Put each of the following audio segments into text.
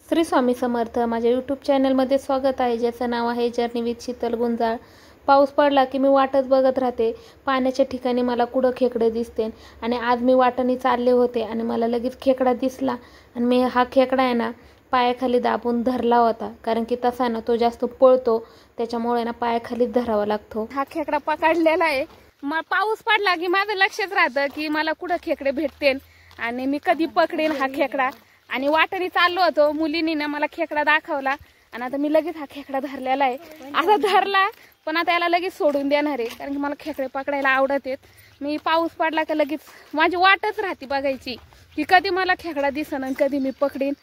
श्री स्वामी समर्थ माझ्या यूट्यूब चॅनलमध्ये स्वागत आहे, ज्याचं नाव आहे जर्नी विथ शीतल गुंजाळ। पाऊस पडला की मी वाटच बघत राहते, पाण्याच्या ठिकाणी मला कुठं खेकडे दिसते। आणि आज मी वाटाने चालले होते आणि मला लगेच खेकडा दिसला आणि मी हा खेकडा आहे ना पायाखाली दाबून धरला होता, कारण की तसा ना तो जास्त पळतो, त्याच्यामुळे ना पायाखाली धरावा लागतो। हा खेकडा पकडलेला आहे। मग पाऊस पडला की माझं लक्षच राहतं की मला कुठं खेकडे भेटतील आणि मी कधी पकडेन हा खेकडा। आणि वाटाने चाललो होतो, मुलींनी ना मला खेकडा दाखवला आणि आता मी लगेच हा खेकडा धरलेला आहे। आता धरला पण आता याला लगेच सोडून देणार आहे, कारण की मला खेकडे पकडायला आवडत आहेत। मी पाऊस पडला की लगेच माझी वाटच राहते बघायची की कधी मला खेकडा दिसन आणि कधी मी पकडेन।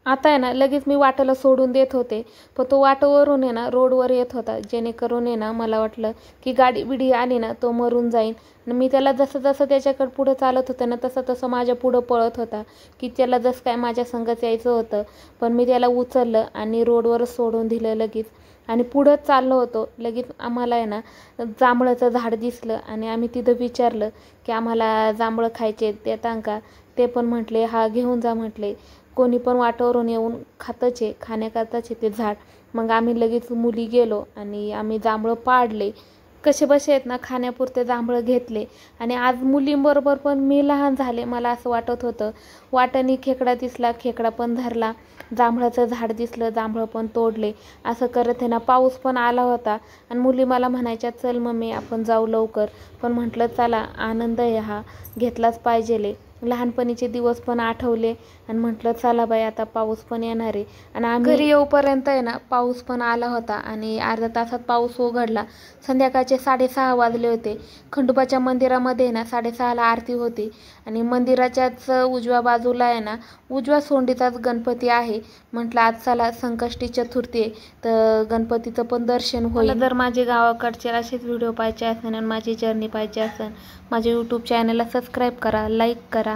आता आहे ना लगेच मी वाटाला सोडून देत होते, पण तो वाटावरून आहे ना रोडवर येत होता, जेणेकरून आहे ना मला वाटलं की गाडी बिडी आली ना तो मरून जाईल। मी त्याला जसं जसं त्याच्याकडे पुढं चालत होतं ना तसं तसं माझ्या पुढं पळत होता की त्याला जसं काय माझ्या संगच यायचं होतं, पण मी त्याला उचललं आणि रोडवरच सोडून दिलं लगेच। आणि पुढं चाललो होतो, लगेच आम्हाला आहे ना जांभळाचं झाड दिसलं आणि आम्ही तिथं विचारलं की आम्हाला जांभळं खायचे देता का? ते पण म्हटले हा घेऊन जा म्हटले, कोणी पण वाटावरून येऊन खातच आहे, खाण्याकरताच ते झाड। मग आम्ही लगेच मुली गेलो आणि आम्ही जांभळं पाडले, कसे बसे आहेत ना खाण्यापुरते जांभळं घेतले। आणि आज मुलींबरोबर पण मी लहान झाले, मला असं वाटत होतं। वाटाने खेकडा दिसला, खेकडा पण धरला, जांभळाचं झाड दिसलं, जांभळं पण तोडले। असं करत आहे ना पाऊस पण आला होता आणि मुली मला म्हणायच्या चल मम्मी आपण जाऊ लवकर, पण म्हटलं चला आनंद आहे हा, घेतलाच पाहिजेले। लहानपणीचे दिवस पण आठवले आणि म्हटलं चला बाई आता पाऊस पण येणार आहे। आणि आम्ही घरी येऊपर्यंत आहे ना पाऊस पण आला होता आणि अर्ध्या तासात पाऊस उघडला। संध्याकाळचे 6:30 वाजले होते। खंडोबाच्या मंदिरामध्ये ना 6:30ला आरती होती आणि मंदिराच्याच उजव्या बाजूला आहे ना उजव्या सोंडीचाच गणपती आहे। म्हटलं आज चला संकष्टी चतुर्थी आहे तर गणपतीचं पण दर्शन होईल। जर माझे गावाकडचे असेच व्हिडिओ पाहायचे असेल आणि माझी जर्नी पाहायची असेल, माझ्या यूट्यूब चॅनलला सबस्क्राईब करा, लाईक करा